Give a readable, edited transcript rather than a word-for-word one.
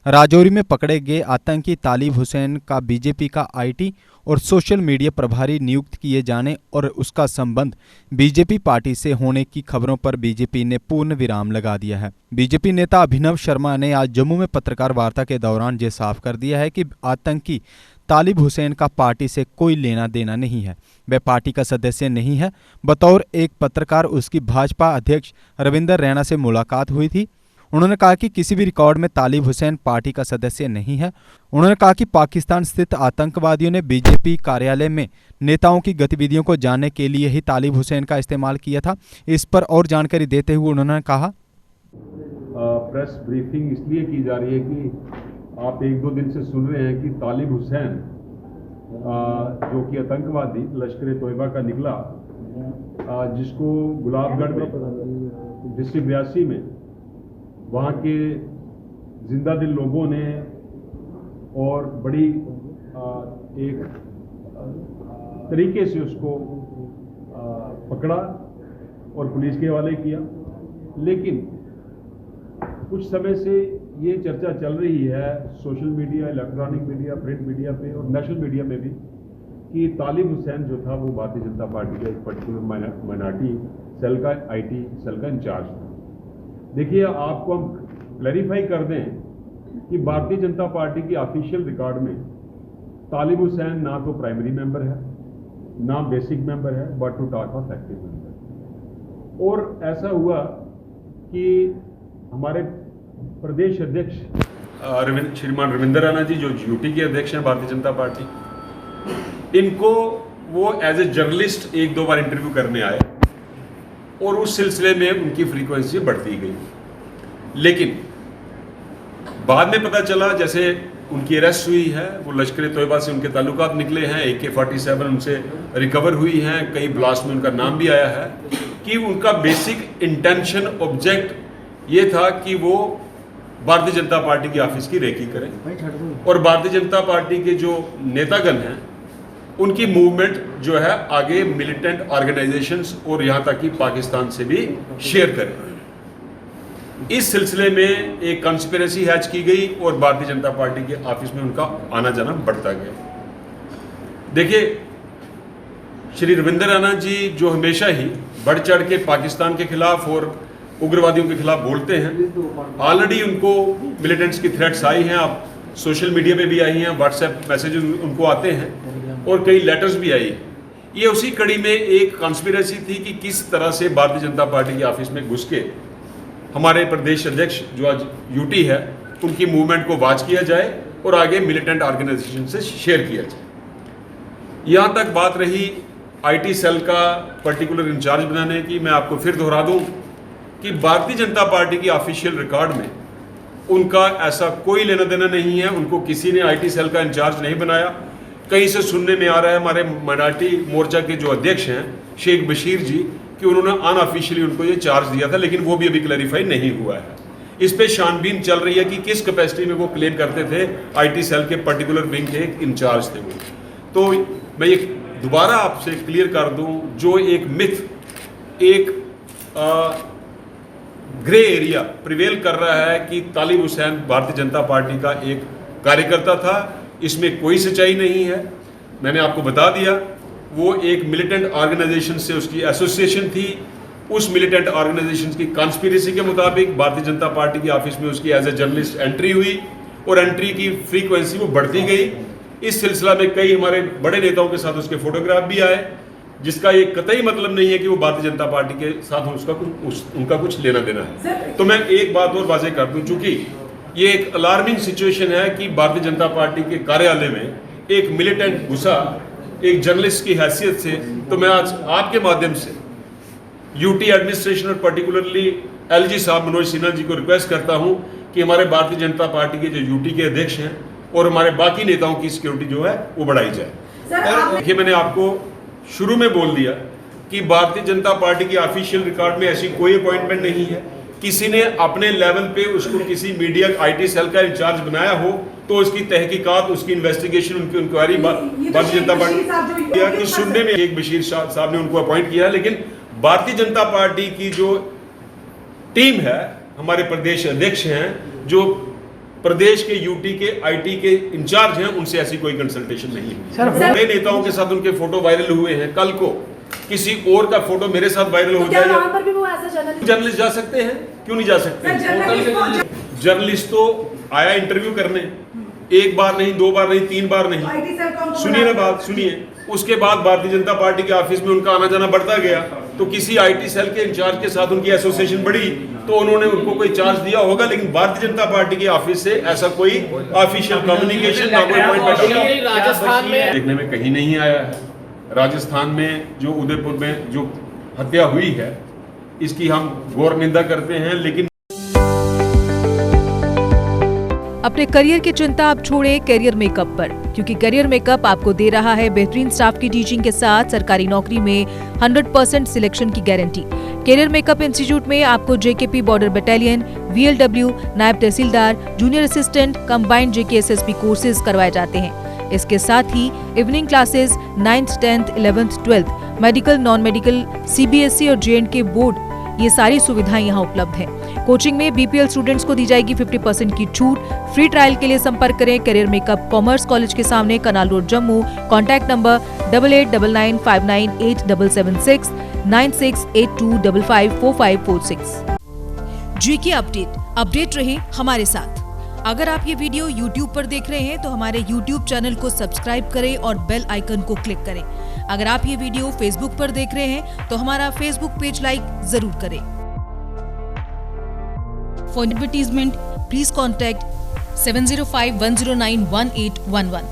राजौरी में पकड़े गए आतंकी तालिब हुसैन का बीजेपी का आईटी और सोशल मीडिया प्रभारी नियुक्त किए जाने और उसका संबंध बीजेपी पार्टी से होने की खबरों पर बीजेपी ने पूर्ण विराम लगा दिया है। बीजेपी नेता अभिनव शर्मा ने आज जम्मू में पत्रकार वार्ता के दौरान ये साफ कर दिया है कि आतंकी तालिब हुसैन का पार्टी से कोई लेना देना नहीं है, वह पार्टी का सदस्य नहीं है। बतौर एक पत्रकार उसकी भाजपा अध्यक्ष रविंदर रैना से मुलाकात हुई थी। उन्होंने कहा कि किसी भी रिकॉर्ड में तालिब हुसैन पार्टी का सदस्य नहीं है। उन्होंने कहा कि पाकिस्तान स्थित आतंकवादियों ने बीजेपी कार्यालय में नेताओं की गतिविधियों को जानने के लिए ही तालिब हुसैन का इस्तेमाल किया था। इस पर और जानकारी देते हुए उन्होंने कहा, प्रेस ब्रीफिंग इसलिए की जा रही है कि आप एक दो दिन से सुन रहे हैं कि तालिब हुसैन जो कि आतंकवादी लश्कर तोयबा का निकला, जिसको गुलाबगढ़ में डिस्ट्रिक्ट 82 में वहाँ के जिंदा दिल लोगों ने और बड़ी एक तरीके से उसको पकड़ा और पुलिस के हवाले किया। लेकिन कुछ समय से ये चर्चा चल रही है social media, electronic media, print media पे और नेशनल मीडिया में भी कि तालिब हुसैन जो था वो भारतीय जनता पार्टी का एक पर्टिकुलर माइनॉरिटी सेल का आईटी सेल का इंचार्ज था। देखिए, आपको हम क्लैरिफाई कर दें कि भारतीय जनता पार्टी की ऑफिशियल रिकॉर्ड में तालिब हुसैन ना तो प्राइमरी मेंबर है, ना बेसिक मेंबर है, but to talk of active member. और ऐसा हुआ कि हमारे प्रदेश अध्यक्ष श्रीमान रविंदर रैना जी, जो यूटी के अध्यक्ष हैं भारतीय जनता पार्टी, इनको वो एज ए जर्नलिस्ट एक दो बार इंटरव्यू करने आए और उस सिलसिले में उनकी फ्रीक्वेंसी बढ़ती गई। लेकिन बाद में पता चला, जैसे उनकी अरेस्ट हुई है, वो लश्कर तोयबा से उनके ताल्लुकात निकले हैं, AK-47 उनसे रिकवर हुई हैं, कई ब्लास्ट में उनका नाम भी आया है, कि उनका बेसिक इंटेंशन ऑब्जेक्ट ये था कि वो भारतीय जनता पार्टी की ऑफिस की रेकी करें और भारतीय जनता पार्टी के जो नेतागण हैं उनकी मूवमेंट जो है आगे मिलिटेंट ऑर्गेनाइजेशंस और यहां तक कि पाकिस्तान से भी शेयर करें। इस सिलसिले में एक कॉन्स्पिरेसी हैच की गई और भारतीय जनता पार्टी के ऑफिस में उनका आना जाना बढ़ता गया। देखिए, श्री रविंदर रैना जी जो हमेशा ही बढ़ चढ़ के पाकिस्तान के खिलाफ और उग्रवादियों के खिलाफ बोलते हैं, ऑलरेडी उनको मिलिटेंट्स की थ्रेट्स आई हैं, आप सोशल मीडिया पे भी आई हैं, व्हाट्सएप मैसेजेस उनको आते हैं और कई लेटर्स भी आई। ये उसी कड़ी में एक कॉन्स्पिरेसी थी कि किस तरह से भारतीय जनता पार्टी के ऑफिस में घुस के हमारे प्रदेश अध्यक्ष जो आज यूटी है उनकी मूवमेंट को वॉच किया जाए और आगे मिलिटेंट ऑर्गेनाइजेशन से शेयर किया जाए। यहाँ तक बात रही आईटी सेल का पर्टिकुलर इंचार्ज बनाने की, मैं आपको फिर दोहरा दूं कि भारतीय जनता पार्टी की ऑफिशियल रिकॉर्ड में उनका ऐसा कोई लेना देना नहीं है। उनको किसी ने आईटी सेल का इंचार्ज नहीं बनाया। कहीं से सुनने में आ रहा है हमारे माइनॉरिटी मोर्चा के जो अध्यक्ष हैं शेख बशीर जी कि उन्होंने अनऑफिशियली उनको ये चार्ज दिया था, लेकिन वो भी अभी क्लैरिफाई नहीं हुआ है। इस पे छानबीन चल रही है कि किस कैपेसिटी में वो क्लेम करते थे आईटी सेल के पर्टिकुलर विंग के एक इंचार्ज थे वो। तो मैं ये दोबारा आपसे क्लियर कर दूं, जो एक मिथ, एक ग्रे एरिया प्रिवेल कर रहा है कि तालिब हुसैन भारतीय जनता पार्टी का एक कार्यकर्ता था, इसमें कोई सच्चाई नहीं है। मैंने आपको बता दिया, वो एक मिलिटेंट ऑर्गेनाइजेशन से उसकी एसोसिएशन थी। उस मिलिटेंट ऑर्गेनाइजेशन की कॉन्स्पिरेसी के मुताबिक भारतीय जनता पार्टी की ऑफिस में उसकी एज ए जर्नलिस्ट एंट्री हुई और एंट्री की फ्रीक्वेंसी वो बढ़ती गई। इस सिलसिला में कई हमारे बड़े नेताओं के साथ उसके फोटोग्राफ भी आए, जिसका ये कतई मतलब नहीं है कि वो भारतीय जनता पार्टी के साथ उनका कुछ लेना देना है। तो मैं एक बात और वाज़ेह कर दूं, चूंकि ये एक अलार्मिंग सिचुएशन है कि भारतीय जनता पार्टी के कार्यालय में एक मिलिटेंट घुसा एक जर्नलिस्ट की हैसियत से, तो मैं आज आपके माध्यम से यूटी एडमिनिस्ट्रेशन और पर्टिकुलरली एलजी साहब मनोज सिन्हा जी को रिक्वेस्ट करता हूं कि हमारे भारतीय जनता पार्टी के जो यूटी के अध्यक्ष हैं और हमारे बाकी नेताओं की सिक्योरिटी जो है वो बढ़ाई जाए। देखिए, मैंने आपको शुरू में बोल दिया कि भारतीय जनता पार्टी की ऑफिशियल रिकॉर्ड में ऐसी कोई अपॉइंटमेंट नहीं है। किसी ने अपने लेवल पे उसको किसी मीडिया आईटी सेल का इंचार्ज बनाया हो तो उसकी तहकीकात, उसकी इन्वेस्टिगेशन, उनकी इंक्वायरी भारतीय जनता पार्टी की सुनने में एक बशीर साहब ने उनको अपॉइंट किया। लेकिन भारतीय जनता पार्टी की जो टीम है, हमारे प्रदेश अध्यक्ष हैं, जो प्रदेश के यूटी के आईटी के इंचार्ज हैं उनसे ऐसी कोई कंसल्टेशन नहीं है। बड़े नेताओं के साथ उनके फोटो वायरल हुए हैं, कल को किसी और का फोटो मेरे साथ वायरल हो जाए, वहां पर भी वो ऐसा जर्नलिस्ट जा सकते हैं, क्यों नहीं जा सकते? जर्नलिस्ट तो आया इंटरव्यू करने, एक बार नहीं, 2 बार नहीं, 3 बार नहीं। सुनिए ना बात, सुनिए। उसके बाद भारतीय जनता पार्टी के ऑफिस में उनका आना जाना बढ़ता गया, तो किसी आईटी सेल के इंचार्ज के साथ उनकी एसोसिएशन बढ़ी, तो उन्होंने उनको कोई चार्ज दिया होगा। लेकिन भारतीय जनता पार्टी के ऑफिस से ऐसा कोई ऑफिशियल कम्युनिकेशन ना कोई पॉइंट राजस्थान में देखने में कहीं नहीं आया है। राजस्थान में जो उदयपुर में जो हत्या हुई है, इसकी हम घोर निंदा करते हैं, लेकिन अपने करियर की चिंता आप छोड़ें करियर मेकअप पर, क्योंकि करियर मेकअप आपको दे रहा है बेहतरीन स्टाफ की टीचिंग के साथ सरकारी नौकरी में 100% सिलेक्शन की गारंटी। करियर मेकअप इंस्टीट्यूट में आपको जेकेपी बॉर्डर बटालियन, VLW, नायब तहसीलदार, junior assistant, combined JKSSP courses करवाए जाते हैं। इसके साथ ही evening classes 9th, 10th, 11th, 12th, medical, non medical, CBSE और JNK बोर्ड, ये सारी सुविधाएं यहाँ उपलब्ध हैं। कोचिंग में BPL स्टूडेंट्स को दी जाएगी 50% की छूट। फ्री ट्रायल के लिए संपर्क करें करियर मेकअप कॉमर्स कॉलेज के सामने, canal road, Jammu. Contact number 8899598776 9682554546। GK update रहे हमारे साथ। अगर आप ये वीडियो YouTube पर देख रहे हैं तो हमारे YouTube चैनल को सब्सक्राइब करें और बेल आइकन को क्लिक करें। अगर आप ये वीडियो Facebook पर देख रहे हैं तो हमारा Facebook पेज लाइक जरूर करें। For advertisement, please contact 705-109-1811.